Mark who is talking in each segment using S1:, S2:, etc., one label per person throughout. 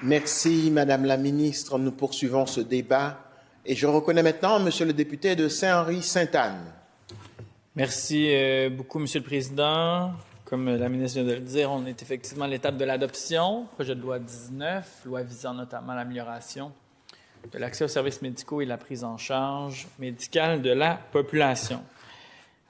S1: Merci, Madame la ministre. Nous poursuivons ce débat. Et je reconnais maintenant Monsieur le député de Saint-Henri-Sainte-Anne.
S2: Merci beaucoup, Monsieur le Président. Comme la ministre vient de le dire, on est effectivement à l'étape de l'adoption. Projet de loi 19, loi visant notamment l'amélioration de l'accès aux services médicaux et la prise en charge médicale de la population.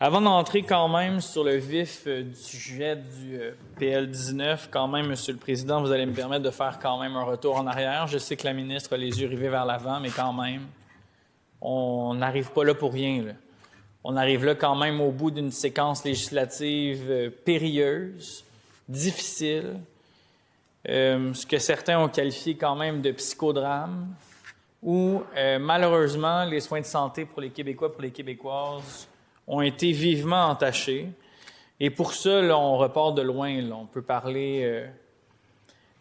S2: Avant d'entrer quand même sur le vif du sujet du PL 19, quand même, Monsieur le Président, vous allez me permettre de faire quand même un retour en arrière. Je sais que la ministre a les yeux rivés vers l'avant, mais quand même, on n'arrive pas là pour rien, là. On arrive là quand même au bout d'une séquence législative périlleuse, difficile, ce que certains ont qualifié quand même de psychodrame, où malheureusement les soins de santé pour les Québécois, pour les Québécoises, ont été vivement entachés. Et pour ça, là, on repart de loin. Là. On peut parler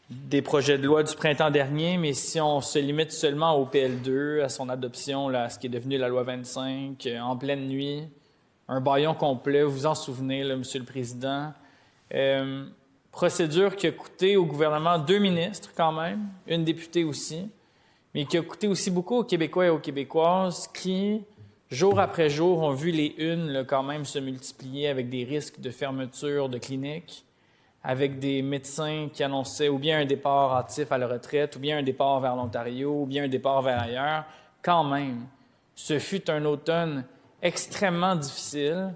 S2: des projets de loi du printemps dernier, mais si on se limite seulement au PL2, à son adoption, là, à ce qui est devenu la loi 25, en pleine nuit, un bâillon complet, vous vous en souvenez, là, Monsieur le Président. Procédure qui a coûté au gouvernement 2 ministres quand même, une députée aussi, mais qui a coûté aussi beaucoup aux Québécois et aux Québécoises qui, jour après jour, ont vu les unes là, quand même se multiplier avec des risques de fermeture de cliniques, avec des médecins qui annonçaient ou bien un départ hâtif à la retraite, ou bien un départ vers l'Ontario, ou bien un départ vers ailleurs. Quand même, ce fut un automne extrêmement difficile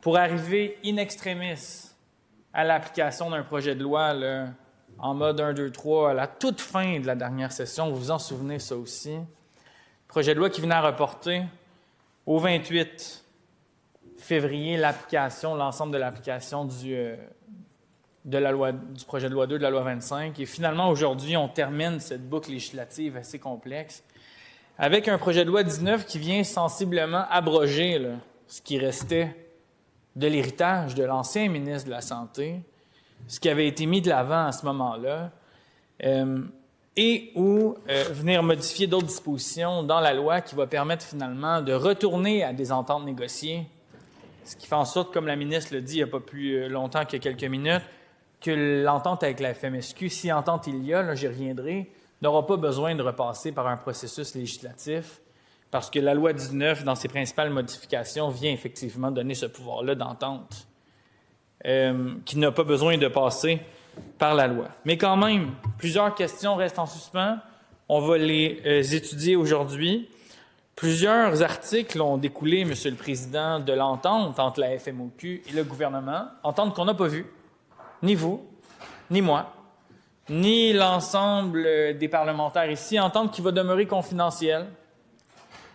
S2: pour arriver in extremis à l'application d'un projet de loi là, en mode 1, 2, 3 à la toute fin de la dernière session. Vous vous en souvenez, ça aussi. Projet de loi qui venait à reporter au 28 février l'ensemble de l'application du projet de loi 2, de la loi 25. Et finalement, aujourd'hui, on termine cette boucle législative assez complexe avec un projet de loi 19 qui vient sensiblement abroger là, ce qui restait de l'héritage de l'ancien ministre de la Santé, ce qui avait été mis de l'avant à ce moment-là, et ou venir modifier d'autres dispositions dans la loi qui va permettre finalement de retourner à des ententes négociées, ce qui fait en sorte, comme la ministre le dit il n'y a pas plus longtemps que quelques minutes, que l'entente avec la FMSQ, si entente il y a, là, j'y reviendrai, n'aura pas besoin de repasser par un processus législatif parce que la loi 19, dans ses principales modifications, vient effectivement donner ce pouvoir-là d'entente qui n'a pas besoin de passer par la loi. Mais quand même, plusieurs questions restent en suspens. On va les étudier aujourd'hui. Plusieurs articles ont découlé, Monsieur le Président, de l'entente entre la FMOQ et le gouvernement, entente qu'on n'a pas vue. Ni vous, ni moi, ni l'ensemble des parlementaires ici, entente qui va demeurer confidentielle.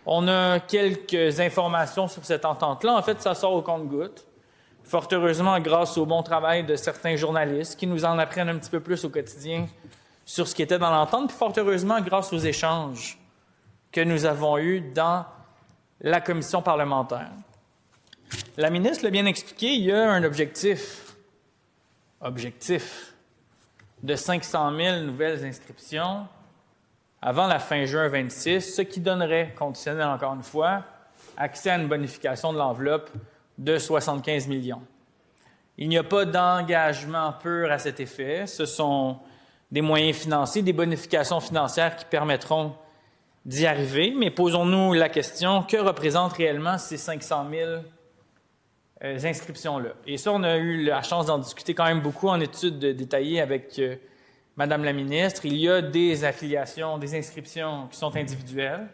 S2: On a quelques informations sur cette entente-là. En fait, ça sort au compte-gouttes. Fort heureusement, grâce au bon travail de certains journalistes qui nous en apprennent un petit peu plus au quotidien sur ce qui était dans l'entente, puis fort heureusement, grâce aux échanges que nous avons eus dans la commission parlementaire. La ministre l'a bien expliqué, il y a un objectif de 500 000 nouvelles inscriptions avant la fin juin 26, ce qui donnerait, conditionnel encore une fois, accès à une bonification de l'enveloppe de 75 millions. Il n'y a pas d'engagement pur à cet effet. Ce sont des moyens financiers, des bonifications financières qui permettront d'y arriver. Mais posons-nous la question, que représentent réellement ces 500 000 inscriptions-là? Et ça, on a eu la chance d'en discuter quand même beaucoup en études détaillées avec Madame la ministre. Il y a des affiliations, des inscriptions qui sont individuelles,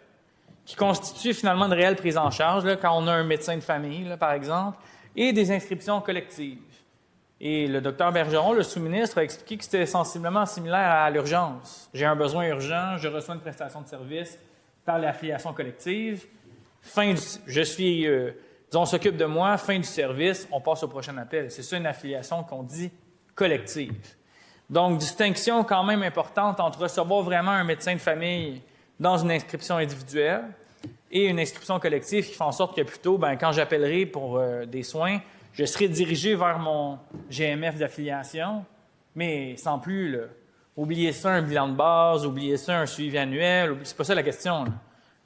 S2: qui constituent finalement une réelle prise en charge, là, quand on a un médecin de famille, là, par exemple, et des inscriptions collectives. Et le docteur Bergeron, le sous-ministre, a expliqué que c'était sensiblement similaire à l'urgence. J'ai un besoin urgent, je reçois une prestation de service par l'affiliation collective. On s'occupe de moi, fin du service, on passe au prochain appel. C'est ça une affiliation qu'on dit collective. Donc, distinction quand même importante entre recevoir vraiment un médecin de famille dans une inscription individuelle et une inscription collective qui fait en sorte que plutôt, quand j'appellerai pour des soins, je serai dirigé vers mon GMF d'affiliation, mais sans plus, là, oubliez ça, un bilan de base, oubliez ça, un suivi annuel, c'est pas ça la question. Là.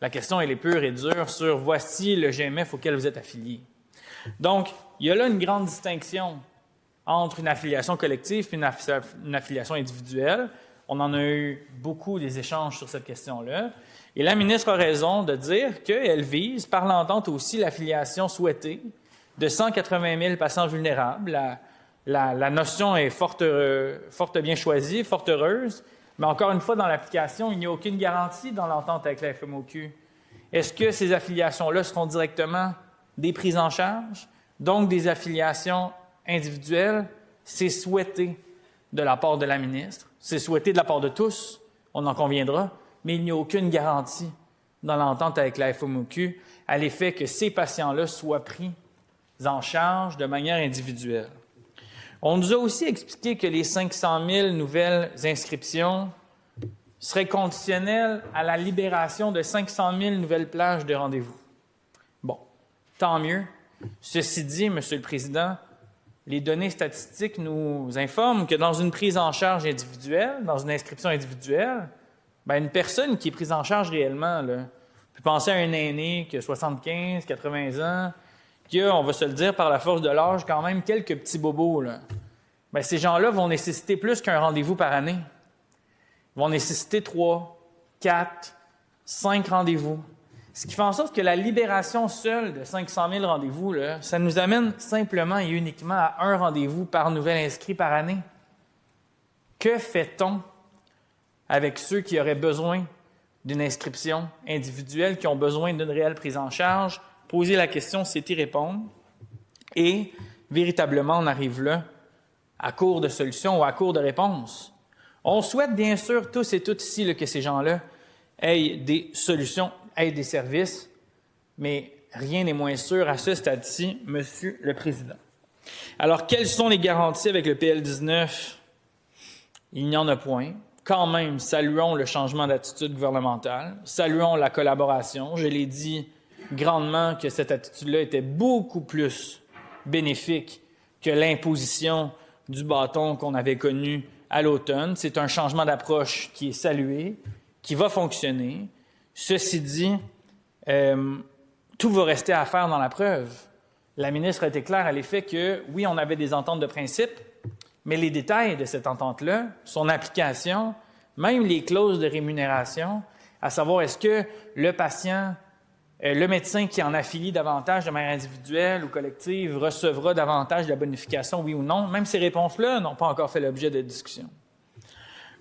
S2: La question, elle est pure et dure sur voici le GMF auquel vous êtes affilié. Donc, il y a là une grande distinction entre une affiliation collective et une affiliation individuelle. On en a eu beaucoup des échanges sur cette question-là. Et la ministre a raison de dire qu'elle vise, par l'entente aussi, l'affiliation souhaitée de 180 000 patients vulnérables. La notion est fort bien choisie, fort heureuse, mais encore une fois, dans l'application, il n'y a aucune garantie dans l'entente avec la FMOQ. Est-ce que ces affiliations-là seront directement des prises en charge, donc des affiliations individuelles? C'est souhaité de la part de la ministre, c'est souhaité de la part de tous, on en conviendra, mais il n'y a aucune garantie dans l'entente avec la FMOQ à l'effet que ces patients-là soient pris en charge de manière individuelle. On nous a aussi expliqué que les 500 000 nouvelles inscriptions seraient conditionnelles à la libération de 500 000 nouvelles plages de rendez-vous. Bon, tant mieux. Ceci dit, Monsieur le Président, les données statistiques nous informent que dans une prise en charge individuelle, dans une inscription individuelle, une personne qui est prise en charge réellement, là, peut penser à un aîné qui a 75, 80 ans, qui a, on va se le dire, par la force de l'âge, quand même quelques petits bobos. Là. Ces gens-là vont nécessiter plus qu'un rendez-vous par année. Ils vont nécessiter 3, 4, 5 rendez-vous. Ce qui fait en sorte que la libération seule de 500 000 rendez-vous, là, ça nous amène simplement et uniquement à un rendez-vous par nouvel inscrit par année. Que fait-on avec ceux qui auraient besoin d'une inscription individuelle, qui ont besoin d'une réelle prise en charge? Poser la question, c'est y répondre. Et véritablement, on arrive là à court de solutions ou à court de réponses. On souhaite bien sûr tous et toutes ici là, que ces gens-là aient des solutions, aient des services, mais rien n'est moins sûr à ce stade-ci, Monsieur le Président. Alors, quelles sont les garanties avec le PL19? Il n'y en a point. Quand même, saluons le changement d'attitude gouvernementale, saluons la collaboration. Je l'ai dit grandement que cette attitude-là était beaucoup plus bénéfique que l'imposition du bâton qu'on avait connu à l'automne. C'est un changement d'approche qui est salué, qui va fonctionner. Ceci dit, tout va rester à faire dans la preuve. La ministre a été claire à l'effet que, oui, on avait des ententes de principe, mais les détails de cette entente-là, son application, même les clauses de rémunération, à savoir est-ce que le patient, le médecin qui en affilie davantage de manière individuelle ou collective recevra davantage de la bonification, oui ou non, même ces réponses-là n'ont pas encore fait l'objet de discussion.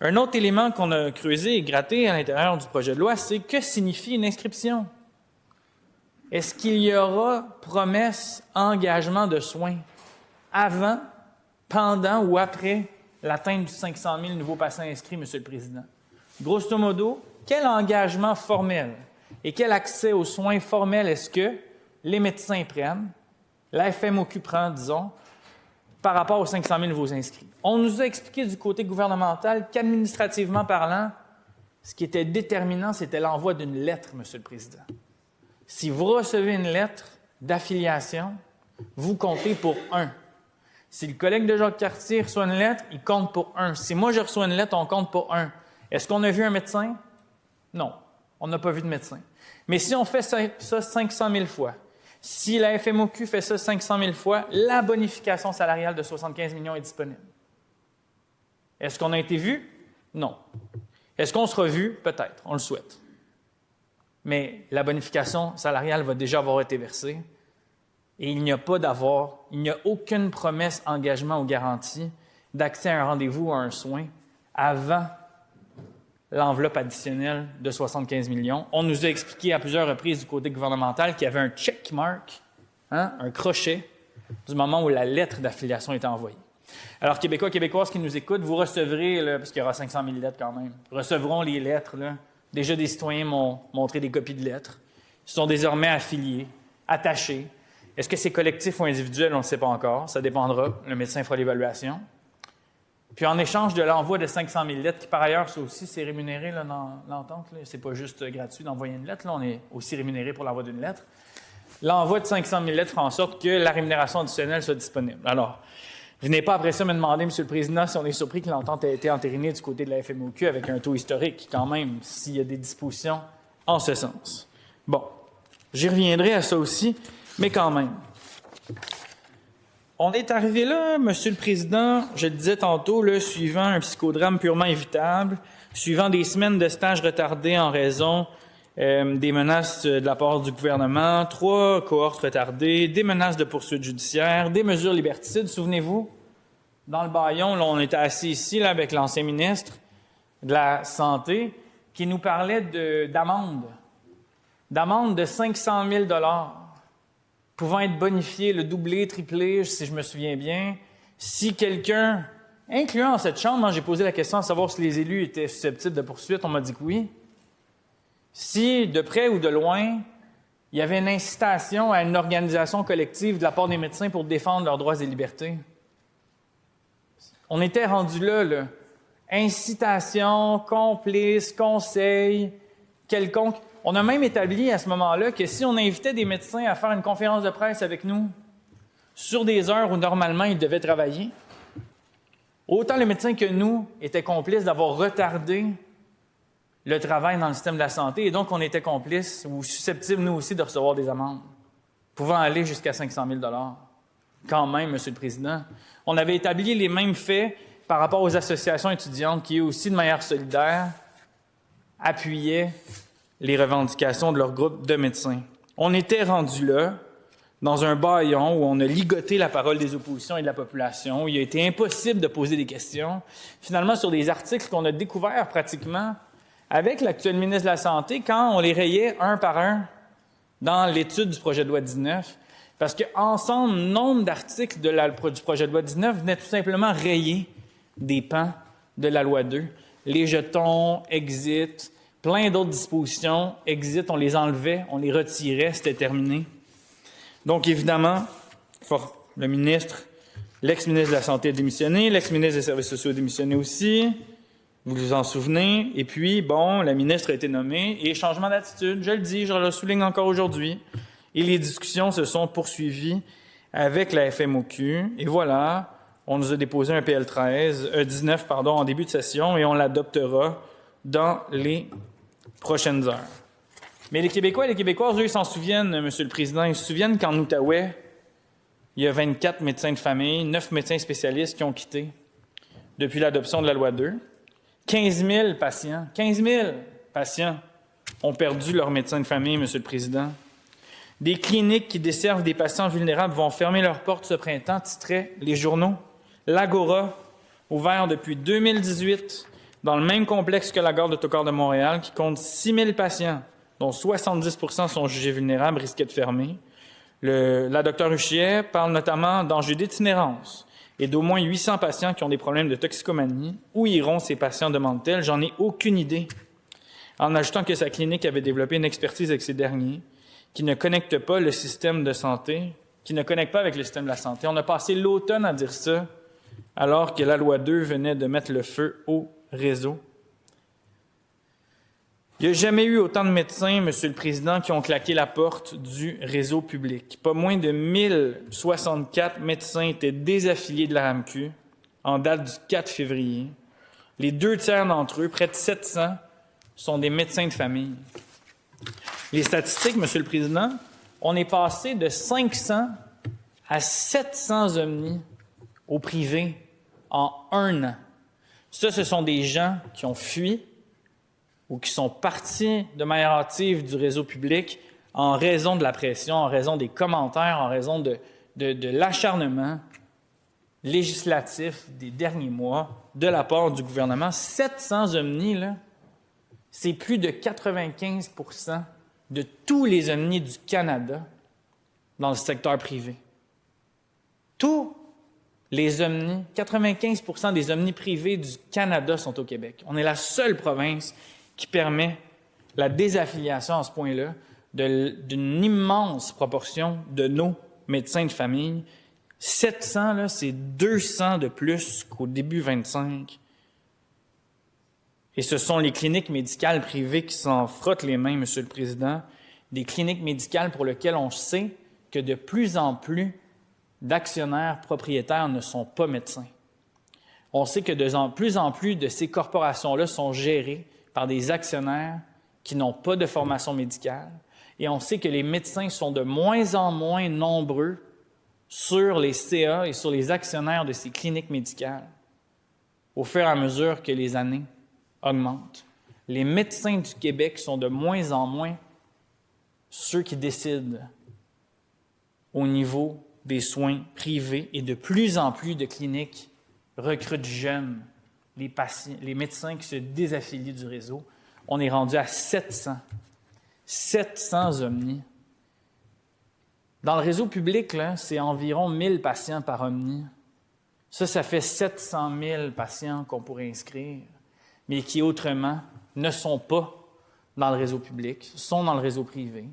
S2: Un autre élément qu'on a creusé et gratté à l'intérieur du projet de loi, c'est que signifie une inscription? Est-ce qu'il y aura promesse, engagement de soins avant, pendant ou après l'atteinte du 500 000 nouveaux patients inscrits, Monsieur le Président? Grosso modo, quel engagement formel et quel accès aux soins formels est-ce que les médecins prennent, la FMOQ prend, disons, par rapport aux 500 000 nouveaux inscrits? On nous a expliqué du côté gouvernemental qu'administrativement parlant, ce qui était déterminant, c'était l'envoi d'une lettre, Monsieur le Président. Si vous recevez une lettre d'affiliation, vous comptez pour 1. Si le collègue de Jacques Cartier reçoit une lettre, il compte pour 1. Si moi je reçois une lettre, on compte pour 1. Est-ce qu'on a vu un médecin? Non, on n'a pas vu de médecin. Mais si on fait ça 500 000 fois, si la FMOQ fait ça 500 000 fois, la bonification salariale de 75 millions est disponible. Est-ce qu'on a été vu? Non. Est-ce qu'on sera vu? Peut-être, on le souhaite. Mais la bonification salariale va déjà avoir été versée et il n'y a aucune promesse, engagement ou garantie d'accès à un rendez-vous ou à un soin avant l'enveloppe additionnelle de 75 millions. On nous a expliqué à plusieurs reprises du côté gouvernemental qu'il y avait un checkmark, un crochet, du moment où la lettre d'affiliation est envoyée. Alors, Québécois, Québécoises qui nous écoutent, vous recevrez, là, parce qu'il y aura 500 000 lettres quand même, recevront les lettres. Là. Déjà, des citoyens m'ont montré des copies de lettres. Ils sont désormais affiliés, attachés. Est-ce que c'est collectif ou individuel? On ne sait pas encore. Ça dépendra. Le médecin fera l'évaluation. Puis, en échange de l'envoi de 500 000 lettres, qui par ailleurs, ça aussi, c'est rémunéré là, dans l'entente. Ce n'est pas juste gratuit d'envoyer une lettre. Là, on est aussi rémunéré pour l'envoi d'une lettre. L'envoi de 500 000 lettres fera en sorte que la rémunération additionnelle soit disponible. Alors, venez pas après ça me demander, M. le Président, si on est surpris que l'entente ait été entérinée du côté de la FMOQ avec un taux historique, quand même, s'il y a des dispositions en ce sens. Bon, j'y reviendrai à ça aussi, mais quand même. On est arrivé là, Monsieur le Président, je le disais tantôt, là, suivant un psychodrame purement évitable, suivant des semaines de stage retardés en raison des menaces de la part du gouvernement, 3 cohortes retardées, des menaces de poursuites judiciaires, des mesures liberticides. Souvenez-vous, dans le bâillon, là, on était assis ici là, avec l'ancien ministre de la Santé qui nous parlait d'amende de 500 000 $ pouvant être bonifié, le doublé, triplé, si je me souviens bien, si quelqu'un, incluant cette chambre, j'ai posé la question à savoir si les élus étaient susceptibles de poursuites, on m'a dit que oui. Si, de près ou de loin, il y avait une incitation à une organisation collective de la part des médecins pour défendre leurs droits et libertés. On était rendu là. Incitation, complice, conseil, quelconque. On a même établi à ce moment-là que si on invitait des médecins à faire une conférence de presse avec nous sur des heures où normalement ils devaient travailler, autant les médecins que nous étaient complices d'avoir retardé le travail dans le système de la santé et donc on était complices ou susceptibles nous aussi de recevoir des amendes pouvant aller jusqu'à 500 000 $. Quand même, Monsieur le Président, on avait établi les mêmes faits par rapport aux associations étudiantes qui, aussi de manière solidaire, appuyaient les revendications de leur groupe de médecins. On était rendu là, dans un bâillon où on a ligoté la parole des oppositions et de la population, où il a été impossible de poser des questions, finalement sur des articles qu'on a découverts pratiquement avec l'actuel ministre de la Santé quand on les rayait un par un dans l'étude du projet de loi 19, parce qu'ensemble, nombre d'articles du projet de loi 19 venaient tout simplement rayer des pans de la loi 2. Les jetons, exit, plein d'autres dispositions, exit, on les enlevait, on les retirait, c'était terminé. Donc, évidemment, le ministre, l'ex-ministre de la Santé a démissionné, l'ex-ministre des Services sociaux a démissionné aussi, vous vous en souvenez, et puis, la ministre a été nommée, et changement d'attitude, je le dis, je le souligne encore aujourd'hui, et les discussions se sont poursuivies avec la FMOQ, et voilà, on nous a déposé un PL19 en début de session, et on l'adoptera dans les prochaines heures. Mais les Québécois et les Québécoises, eux, ils s'en souviennent, Monsieur le Président, ils se souviennent qu'en Outaouais, il y a 24 médecins de famille, 9 médecins spécialistes qui ont quitté depuis l'adoption de la loi 2. 15 000 patients ont perdu leur médecin de famille, Monsieur le Président. Des cliniques qui desservent des patients vulnérables vont fermer leurs portes ce printemps, titraient les journaux. L'Agora, ouvert depuis 2018, dans le même complexe que la gare d'autocar de Montréal, qui compte 6 000 patients, dont 70 % sont jugés vulnérables, risquaient de fermer. La Dr Huchier parle notamment d'enjeux d'itinérance et d'au moins 800 patients qui ont des problèmes de toxicomanie. Où iront ces patients, demande-t-elle? J'en ai aucune idée. En ajoutant que sa clinique avait développé une expertise avec ces derniers, qui ne connecte pas le système de santé, qui ne connecte pas avec le système de la santé. On a passé l'automne à dire ça, alors que la loi 2 venait de mettre le feu au réseau. Il n'y a jamais eu autant de médecins, Monsieur le Président, qui ont claqué la porte du réseau public. Pas moins de 1064 médecins étaient désaffiliés de la RAMQ en date du 4 février. Les 2/3 d'entre eux, près de 700, sont des médecins de famille. Les statistiques, Monsieur le Président, on est passé de 500 à 700 omnis au privé en 1 an. Ça, ce sont des gens qui ont fui ou qui sont partis de manière active du réseau public en raison de la pression, en raison des commentaires, en raison de l'acharnement législatif des derniers mois de la part du gouvernement. 700 omnis, là, c'est plus de 95 % de tous les omnis du Canada dans le secteur privé. Tous les omnis, 95 % des omnis privés du Canada sont au Québec. On est la seule province qui permet la désaffiliation à ce point-là d'une immense proportion de nos médecins de famille. 700, là, c'est 200 de plus qu'au début 25. Et ce sont les cliniques médicales privées qui s'en frottent les mains, Monsieur le Président, des cliniques médicales pour lesquelles on sait que de plus en plus d'actionnaires propriétaires ne sont pas médecins. On sait que de plus en plus de ces corporations-là sont gérées par des actionnaires qui n'ont pas de formation médicale. Et on sait que les médecins sont de moins en moins nombreux sur les CA et sur les actionnaires de ces cliniques médicales au fur et à mesure que les années augmentent. Les médecins du Québec sont de moins en moins ceux qui décident au niveau des soins privés et de plus en plus de cliniques recrutent jeunes, les médecins qui se désaffilient du réseau. On est rendu à 700 Omnis. Dans le réseau public, là, c'est environ 1000 patients par Omni. Ça fait 700 000 patients qu'on pourrait inscrire, mais qui autrement ne sont pas dans le réseau public, sont dans le réseau privé.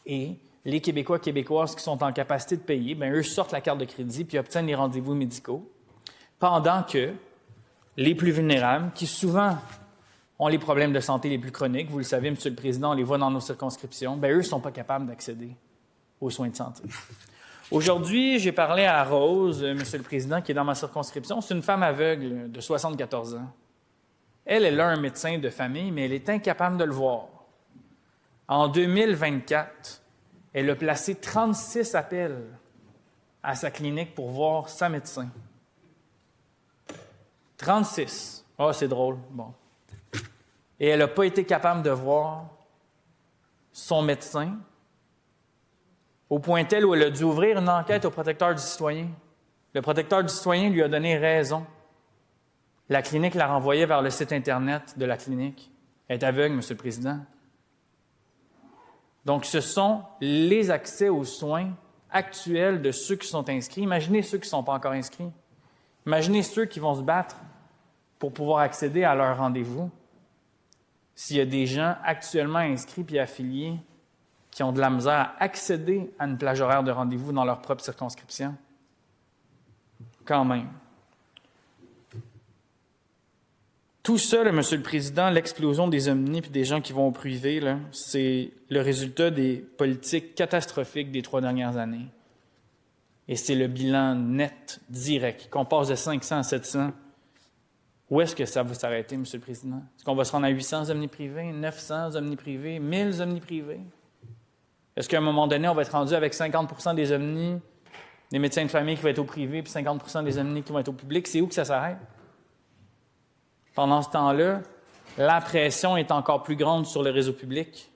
S2: Et les Québécois, Québécoises qui sont en capacité de payer, bien, eux sortent la carte de crédit puis obtiennent les rendez-vous médicaux, pendant que les plus vulnérables, qui souvent ont les problèmes de santé les plus chroniques, vous le savez, M. le Président, on les voit dans nos circonscriptions, bien, eux ne sont pas capables d'accéder aux soins de santé. Aujourd'hui, j'ai parlé à Rose, M. le Président, qui est dans ma circonscription. C'est une femme aveugle de 74 ans. Elle a un médecin de famille, mais elle est incapable de le voir. En 2024, elle a placé 36 appels à sa clinique pour voir sa médecin. 36. Ah, c'est drôle. Bon. Et elle n'a pas été capable de voir son médecin au point tel où elle a dû ouvrir une enquête au protecteur du citoyen. Le protecteur du citoyen lui a donné raison. La clinique l'a renvoyée vers le site Internet de la clinique. Elle est aveugle, M. le Président. Donc, ce sont les accès aux soins actuels de ceux qui sont inscrits. Imaginez ceux qui ne sont pas encore inscrits. Imaginez ceux qui vont se battre pour pouvoir accéder à leur rendez-vous. S'il y a des gens actuellement inscrits puis affiliés qui ont de la misère à accéder à une plage horaire de rendez-vous dans leur propre circonscription. Quand même. Tout ça, là, M. le Président, l'explosion des omnis et des gens qui vont au privé, là, c'est le résultat des politiques catastrophiques des 3 dernières années. Et c'est le bilan net, direct, qu'on passe de 500 à 700. Où est-ce que ça va s'arrêter, M. le Président? Est-ce qu'on va se rendre à 800 omnis privés, 900 omnis privés, 1000 omnis privés? Est-ce qu'à un moment donné, on va être rendu avec 50 des omnis, des médecins de famille qui vont être au privé, puis 50 des omnis qui vont être au public? C'est où que ça s'arrête? Pendant ce temps-là, la pression est encore plus grande sur le réseau public.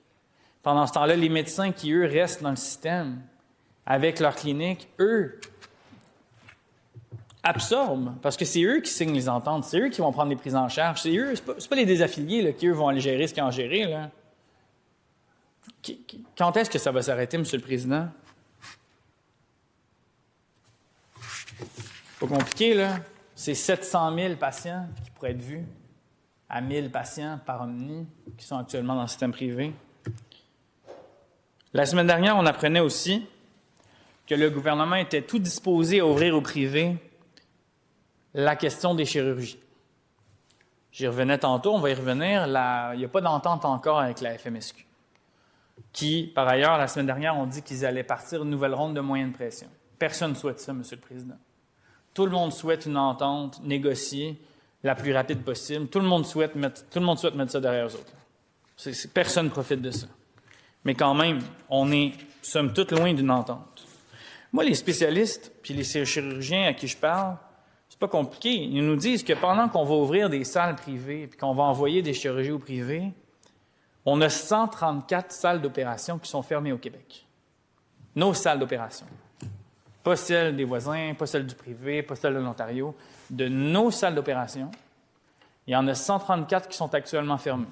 S2: Pendant ce temps-là, les médecins qui, eux, restent dans le système avec leur clinique, eux, absorbent, parce que c'est eux qui signent les ententes, c'est eux qui vont prendre les prises en charge, c'est eux, c'est pas les désaffiliés là, qui, eux, vont aller gérer ce qu'ils ont à gérer, là. Quand est-ce que ça va s'arrêter, M. le Président? Pas compliqué, là. C'est 700 000 patients qui pourraient être vus à 1000 patients par omni qui sont actuellement dans le système privé. La semaine dernière, on apprenait aussi que le gouvernement était tout disposé à ouvrir au privé la question des chirurgies. J'y revenais tantôt, on va y revenir. Il n'y a pas d'entente encore avec la FMSQ, qui, par ailleurs, la semaine dernière, ont dit qu'ils allaient partir une nouvelle ronde de moyens de pression. Personne ne souhaite ça, M. le Président. Tout le monde souhaite une entente négociée la plus rapide possible. Tout le monde souhaite mettre ça derrière eux autres. Personne ne profite de ça. Mais quand même, on est, somme toute, loin d'une entente. Moi, les spécialistes puis les chirurgiens à qui je parle, c'est pas compliqué. Ils nous disent que pendant qu'on va ouvrir des salles privées puis qu'on va envoyer des chirurgies au privé, on a 134 salles d'opération qui sont fermées au Québec. Nos salles d'opération. Pas celles des voisins, pas celles du privé, pas celles de l'Ontario. De nos salles d'opération, il y en a 134 qui sont actuellement fermées.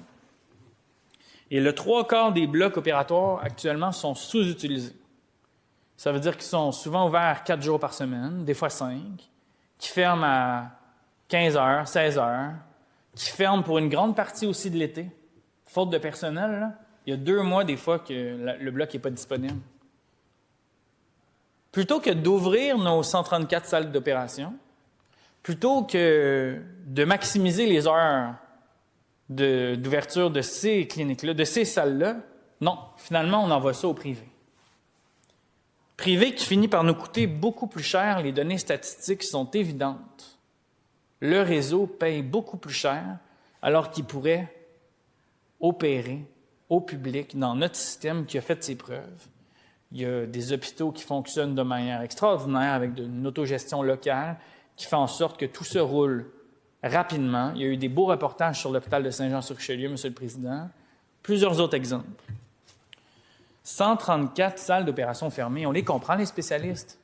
S2: Et le 3/4 des blocs opératoires actuellement sont sous-utilisés. Ça veut dire qu'ils sont souvent ouverts 4 jours par semaine, des fois 5, qui ferment à 15 heures, 16 heures, qui ferment pour une grande partie aussi de l'été. Faute de personnel, là, il y a 2 mois des fois que le bloc n'est pas disponible. Plutôt que d'ouvrir nos 134 salles d'opération, plutôt que de maximiser les heures d'ouverture de ces cliniques-là, de ces salles-là, non, finalement, on envoie ça au privé. Privé qui finit par nous coûter beaucoup plus cher, les données statistiques sont évidentes. Le réseau paye beaucoup plus cher alors qu'il pourrait opérer au public dans notre système qui a fait ses preuves. Il y a des hôpitaux qui fonctionnent de manière extraordinaire avec une autogestion locale qui fait en sorte que tout se roule rapidement. Il y a eu des beaux reportages sur l'hôpital de Saint-Jean-sur-Richelieu, Monsieur le Président. Plusieurs autres exemples. 134 salles d'opération fermées. On les comprend, les spécialistes.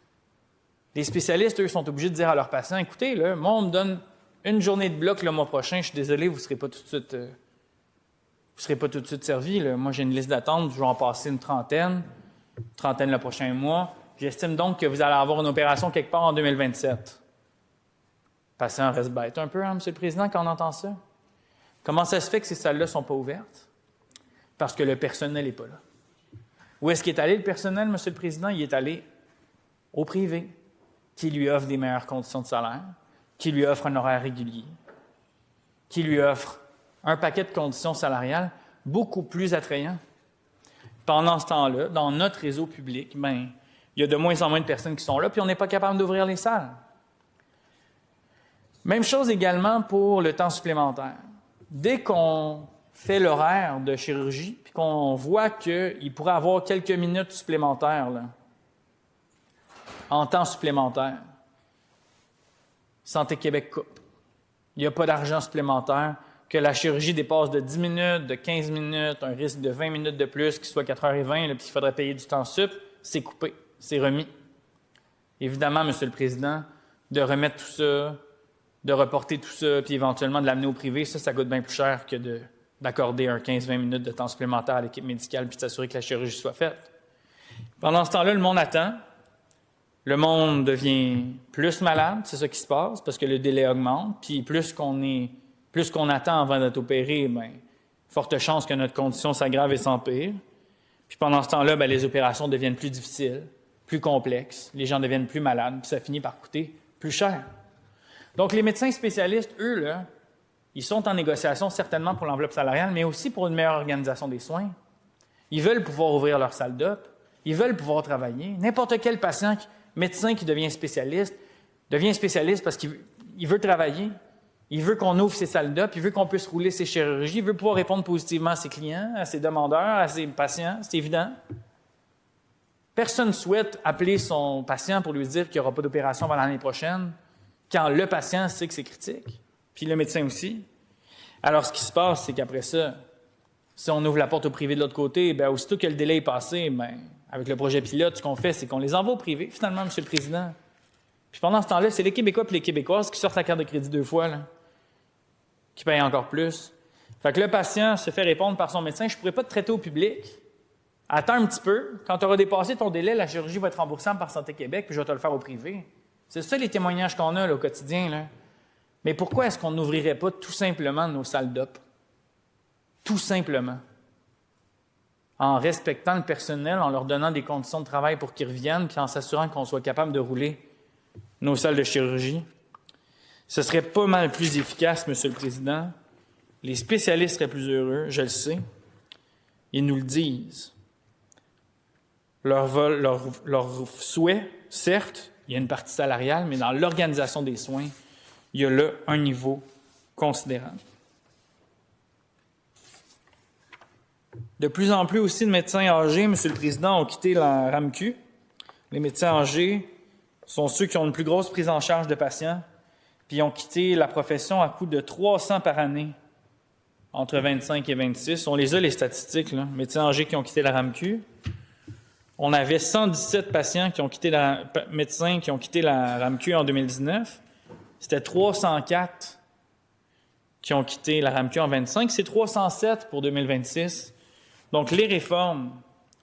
S2: Les spécialistes, eux, sont obligés de dire à leurs patients, écoutez, là, moi, on me donne une journée de bloc le mois prochain, je suis désolé, vous ne serez pas tout de suite servis. Là. Moi, j'ai une liste d'attente, je vais en passer une trentaine le prochain mois. J'estime donc que vous allez avoir une opération quelque part en 2027. Le patient reste bête un peu, hein, Monsieur le Président, quand on entend ça. Comment ça se fait que ces salles-là ne sont pas ouvertes? Parce que le personnel n'est pas là. Où est-ce qu'il est allé, le personnel, Monsieur le Président? Il est allé au privé, qui lui offre des meilleures conditions de salaire, qui lui offre un horaire régulier, qui lui offre un paquet de conditions salariales beaucoup plus attrayants. Pendant ce temps-là, dans notre réseau public, il y a de moins en moins de personnes qui sont là, puis on n'est pas capable d'ouvrir les salles. Même chose également pour le temps supplémentaire. Dès qu'on fait l'horaire de chirurgie, puis qu'on voit qu'il pourrait avoir quelques minutes supplémentaires là, en temps supplémentaire, Santé Québec coupe. Il n'y a pas d'argent supplémentaire. Que la chirurgie dépasse de 10 minutes, de 15 minutes, un risque de 20 minutes de plus, qu'il soit 4h20, là, puis qu'il faudrait payer du temps sup, c'est coupé, c'est remis. Évidemment, Monsieur le Président, de remettre tout ça, de reporter tout ça, puis éventuellement de l'amener au privé, ça coûte bien plus cher que d'accorder un 15-20 minutes de temps supplémentaire à l'équipe médicale puis de s'assurer que la chirurgie soit faite. Pendant ce temps-là, le monde attend. Le monde devient plus malade, c'est ça qui se passe, parce que le délai augmente, puis plus qu'on attend avant d'être opéré, forte chance que notre condition s'aggrave et s'empire. Puis pendant ce temps-là, les opérations deviennent plus difficiles, plus complexes, les gens deviennent plus malades, puis ça finit par coûter plus cher. Donc les médecins spécialistes, eux, là, ils sont en négociation certainement pour l'enveloppe salariale, mais aussi pour une meilleure organisation des soins. Ils veulent pouvoir ouvrir leur salle d'op, ils veulent pouvoir travailler. N'importe quel médecin qui devient spécialiste parce qu'il veut travailler. Il veut qu'on ouvre ses salles d'op, il veut qu'on puisse rouler ses chirurgies, il veut pouvoir répondre positivement à ses clients, à ses demandeurs, à ses patients, c'est évident. Personne ne souhaite appeler son patient pour lui dire qu'il n'y aura pas d'opération avant l'année prochaine, quand le patient sait que c'est critique, puis le médecin aussi. Alors, ce qui se passe, c'est qu'après ça, si on ouvre la porte au privé de l'autre côté, aussitôt que le délai est passé, avec le projet pilote, ce qu'on fait, c'est qu'on les envoie au privé, finalement, M. le Président. Puis pendant ce temps-là, c'est les Québécois et les Québécoises qui sortent la carte de crédit 2 fois, là, qui payent encore plus. Fait que le patient se fait répondre par son médecin, je ne pourrais pas te traiter au public. Attends un petit peu. Quand tu auras dépassé ton délai, la chirurgie va être remboursable par Santé Québec, puis je vais te le faire au privé. C'est ça les témoignages qu'on a là, au quotidien. Là. Mais pourquoi est-ce qu'on n'ouvrirait pas tout simplement nos salles d'op? Tout simplement. En respectant le personnel, en leur donnant des conditions de travail pour qu'ils reviennent, puis en s'assurant qu'on soit capable de rouler nos salles de chirurgie. Ce serait pas mal plus efficace, Monsieur le Président. Les spécialistes seraient plus heureux, je le sais. Ils nous le disent. Leur souhait, certes, il y a une partie salariale, mais dans l'organisation des soins, il y a là un niveau considérable. De plus en plus aussi de médecins âgés, Monsieur le Président, ont quitté la RAMQ. Les médecins âgés sont ceux qui ont une plus grosse prise en charge de patients, puis ont quitté la profession à coût de 300 par année, entre 25 et 26. On les a, les statistiques, là. Médecins âgés qui ont quitté la RAMQ. On avait 117 médecins qui ont quitté la RAMQ en 2019. C'était 304 qui ont quitté la RAMQ en 25. C'est 307 pour 2026. Donc, les réformes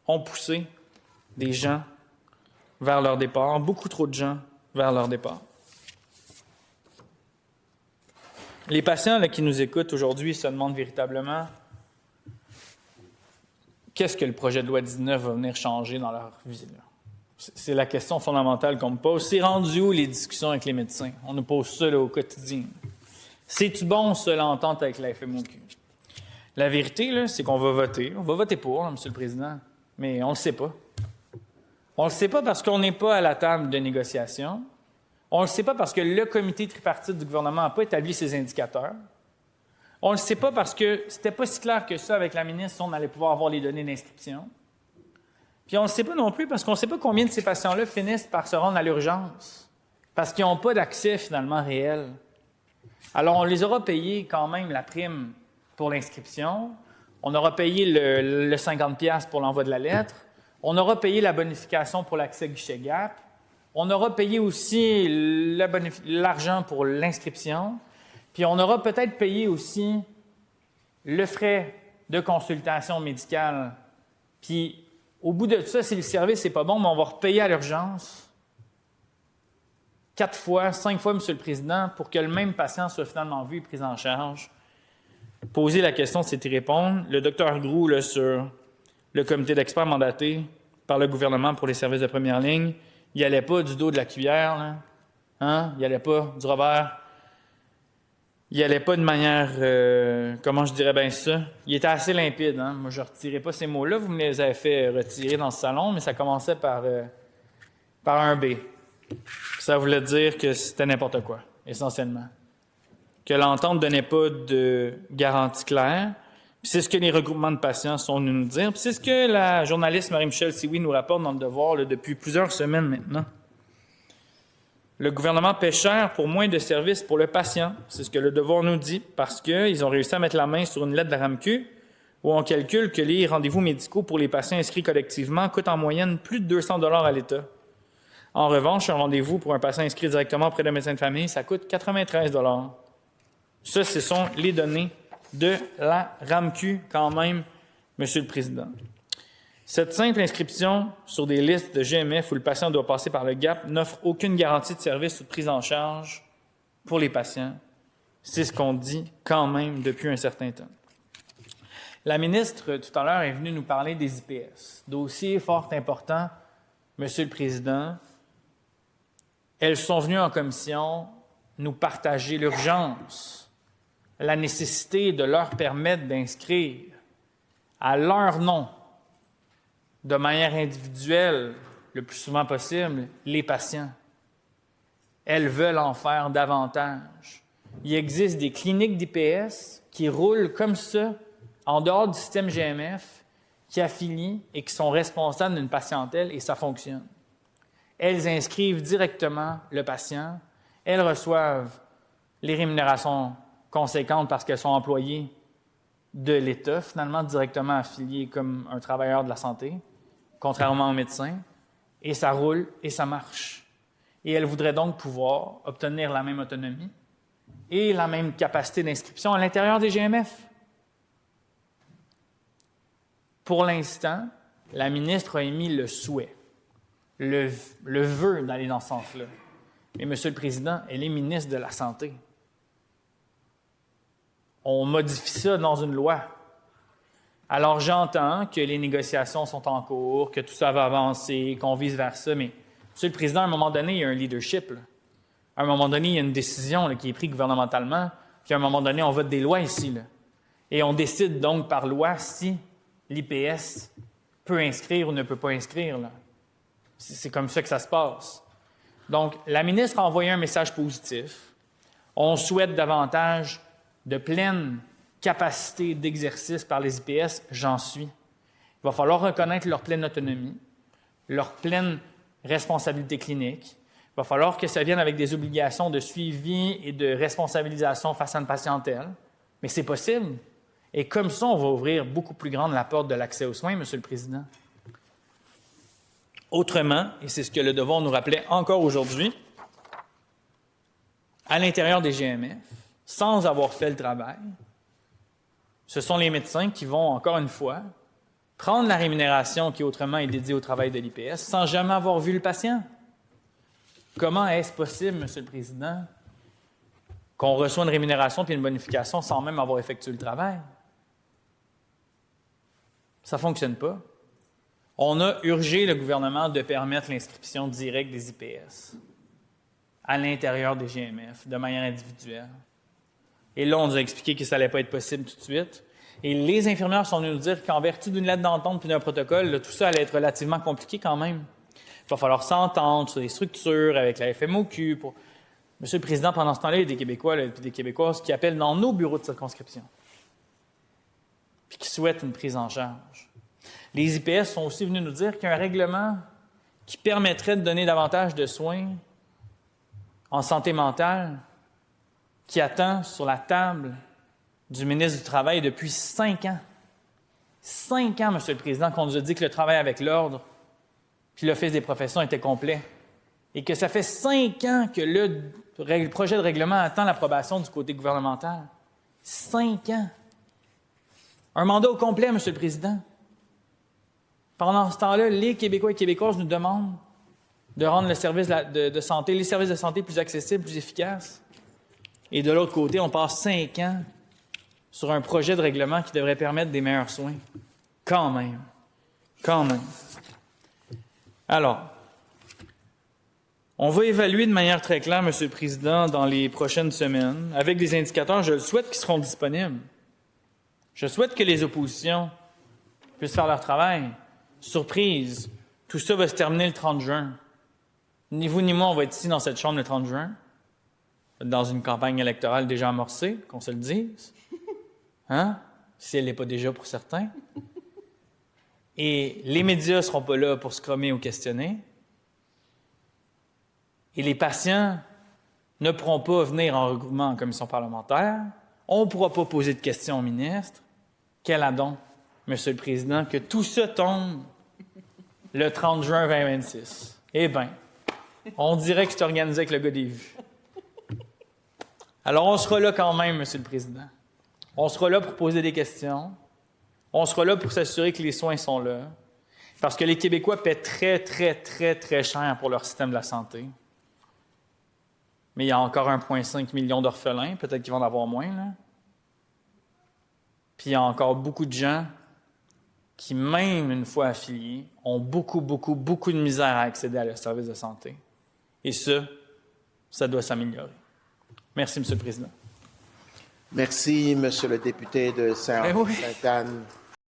S2: ont poussé des gens vers leur départ, beaucoup trop de gens vers leur départ. Les patients là, qui nous écoutent aujourd'hui se demandent véritablement qu'est-ce que le projet de loi 19 va venir changer dans leur vie. Là? C'est la question fondamentale qu'on me pose. C'est rendu où les discussions avec les médecins? On nous pose ça là, au quotidien. C'est-tu bon, ça, l'entente avec la FMOQ? La vérité, là, c'est qu'on va voter. On va voter pour, là, M. le Président, mais on ne le sait pas. On ne le sait pas parce qu'on n'est pas à la table de négociation. On ne le sait pas parce que le comité tripartite du gouvernement n'a pas établi ses indicateurs. On ne le sait pas parce que c'était pas si clair que ça avec la ministre si on allait pouvoir avoir les données d'inscription. Puis on ne sait pas non plus parce qu'on ne sait pas combien de ces patients-là finissent par se rendre à l'urgence parce qu'ils n'ont pas d'accès finalement réel. Alors, on les aura payés quand même la prime pour l'inscription. On aura payé le 50$ pour l'envoi de la lettre. On aura payé la bonification pour l'accès guichet GAP. On aura payé aussi l'argent pour l'inscription. Puis on aura peut-être payé aussi le frais de consultation médicale. Puis au bout de tout ça, si le service n'est pas bon, mais on va repayer à l'urgence 4 fois, 5 fois, M. le Président, pour que le même patient soit finalement vu et pris en charge. Poser la question, c'est y répondre. Le docteur Groux, là, sur le comité d'experts mandaté par le gouvernement pour les services de première ligne, il n'allait pas du dos de la cuillère, là. Hein? Il n'allait pas du revers. Il n'allait pas de manière, comment je dirais bien ça? Il était assez limpide. Hein? Moi, je ne retirais pas ces mots-là. Vous me les avez fait retirer dans ce salon, mais ça commençait par un B. Ça voulait dire que c'était n'importe quoi, essentiellement. Que l'entente ne donnait pas de garantie claire. Puis c'est ce que les regroupements de patients sont venus nous dire. Puis c'est ce que la journaliste Marie-Michel Sioui nous rapporte dans Le Devoir là, depuis plusieurs semaines maintenant. Le gouvernement paie cher pour moins de services pour le patient. C'est ce que Le Devoir nous dit, parce qu'ils ont réussi à mettre la main sur une lettre de la RAMQ où on calcule que les rendez-vous médicaux pour les patients inscrits collectivement coûtent en moyenne plus de 200$ à l'État. En revanche, un rendez-vous pour un patient inscrit directement auprès d'un médecin de famille, ça coûte 93$. Ça, ce sont les données de la RAMQ quand même, Monsieur le Président. Cette simple inscription sur des listes de GMF où le patient doit passer par le GAP n'offre aucune garantie de service ou de prise en charge pour les patients. C'est ce qu'on dit quand même depuis un certain temps. La ministre, tout à l'heure, est venue nous parler des IPS. Dossier fort important, Monsieur le Président. Elles sont venues en commission nous partager l'urgence, la nécessité de leur permettre d'inscrire à leur nom, de manière individuelle, le plus souvent possible, les patients. Elles veulent en faire davantage. Il existe des cliniques d'IPS qui roulent comme ça, en dehors du système GMF, qui affilient et qui sont responsables d'une patientèle, et ça fonctionne. Elles inscrivent directement le patient. Elles reçoivent les rémunérations conséquentes parce qu'elles sont employées de l'État, finalement directement affiliées comme un travailleur de la santé, contrairement aux médecins. Et ça roule et ça marche. Et elles voudraient donc pouvoir obtenir la même autonomie et la même capacité d'inscription à l'intérieur des GMF. Pour l'instant, la ministre a émis le souhait, le vœu d'aller dans ce sens-là. Mais, Monsieur le Président, elle est ministre de la Santé. On modifie ça dans une loi. Alors, j'entends que les négociations sont en cours, que tout ça va avancer, qu'on vise vers ça, mais, Monsieur le Président, à un moment donné, il y a un leadership. Là. À un moment donné, il y a une décision là, qui est prise gouvernementalement, puis à un moment donné, on vote des lois ici. Là. Et on décide donc par loi si l'IPS peut inscrire ou ne peut pas inscrire. Là. C'est comme ça que ça se passe. Donc, la ministre a envoyé un message positif. On souhaite davantage de pleine capacité d'exercice par les IPS, j'en suis. Il va falloir reconnaître leur pleine autonomie, leur pleine responsabilité clinique. Il va falloir que ça vienne avec des obligations de suivi et de responsabilisation face à une patientèle. Mais c'est possible. Et comme ça, on va ouvrir beaucoup plus grande la porte de l'accès aux soins, Monsieur le Président. Autrement, et c'est ce que Le Devoir nous rappelait encore aujourd'hui, à l'intérieur des GMF, sans avoir fait le travail, ce sont les médecins qui vont, encore une fois, prendre la rémunération qui autrement est dédiée au travail de l'IPS sans jamais avoir vu le patient. Comment est-ce possible, Monsieur le Président, qu'on reçoit une rémunération puis une bonification sans même avoir effectué le travail? Ça ne fonctionne pas. On a urgé le gouvernement de permettre l'inscription directe des IPS à l'intérieur des GMF, de manière individuelle. Et là, on nous a expliqué que ça n'allait pas être possible tout de suite. Et les infirmières sont venues nous dire qu'en vertu d'une lettre d'entente puis d'un protocole, là, tout ça allait être relativement compliqué quand même. Il va falloir s'entendre sur les structures avec la FMOQ. Monsieur le Président, pendant ce temps-là, il y a des Québécois et des Québécoises qui appellent dans nos bureaux de circonscription puis qui souhaitent une prise en charge. Les IPS sont aussi venus nous dire qu'un règlement qui permettrait de donner davantage de soins en santé mentale, qui attend sur la table du ministre du Travail depuis 5 ans. 5 ans, M. le Président, qu'on nous a dit que le travail avec l'Ordre puis l'Office des professions était complet. Et que ça fait 5 ans que le projet de règlement attend l'approbation du côté gouvernemental. 5 ans. Un mandat au complet, M. le Président. Pendant ce temps-là, les Québécois et Québécoises nous demandent de rendre le service de santé, les services de santé plus accessibles, plus efficaces. Et de l'autre côté, on passe 5 ans sur un projet de règlement qui devrait permettre des meilleurs soins. Quand même. Quand même. Alors, on va évaluer de manière très claire, M. le Président, dans les prochaines semaines, avec des indicateurs, je le souhaite, qui seront disponibles. Je souhaite que les oppositions puissent faire leur travail. Surprise, tout ça va se terminer le 30 juin. Ni vous ni moi, on va être ici dans cette chambre le 30 juin, dans une campagne électorale déjà amorcée, qu'on se le dise. Hein? Si elle n'est pas déjà pour certains. Et les médias ne seront pas là pour scrummer ou questionner. Et les patients ne pourront pas venir en regroupement en commission parlementaire. On ne pourra pas poser de questions au ministre. Quel adon, M. le Président, que tout ça tombe le 30 juin 2026. Eh bien, on dirait que c'est organisé avec le gars des vues. Alors, on sera là quand même, M. le Président. On sera là pour poser des questions. On sera là pour s'assurer que les soins sont là. Parce que les Québécois paient très, très, très, très cher pour leur système de la santé. Mais il y a encore 1,5 million d'orphelins. Peut-être qu'ils vont en avoir moins, là. Puis il y a encore beaucoup de gens qui, même une fois affiliés, ont beaucoup, beaucoup, beaucoup de misère à accéder à leur service de santé. Et ça doit s'améliorer. Merci, M. le Président.
S1: Merci, Monsieur le député de Sainte-Anne.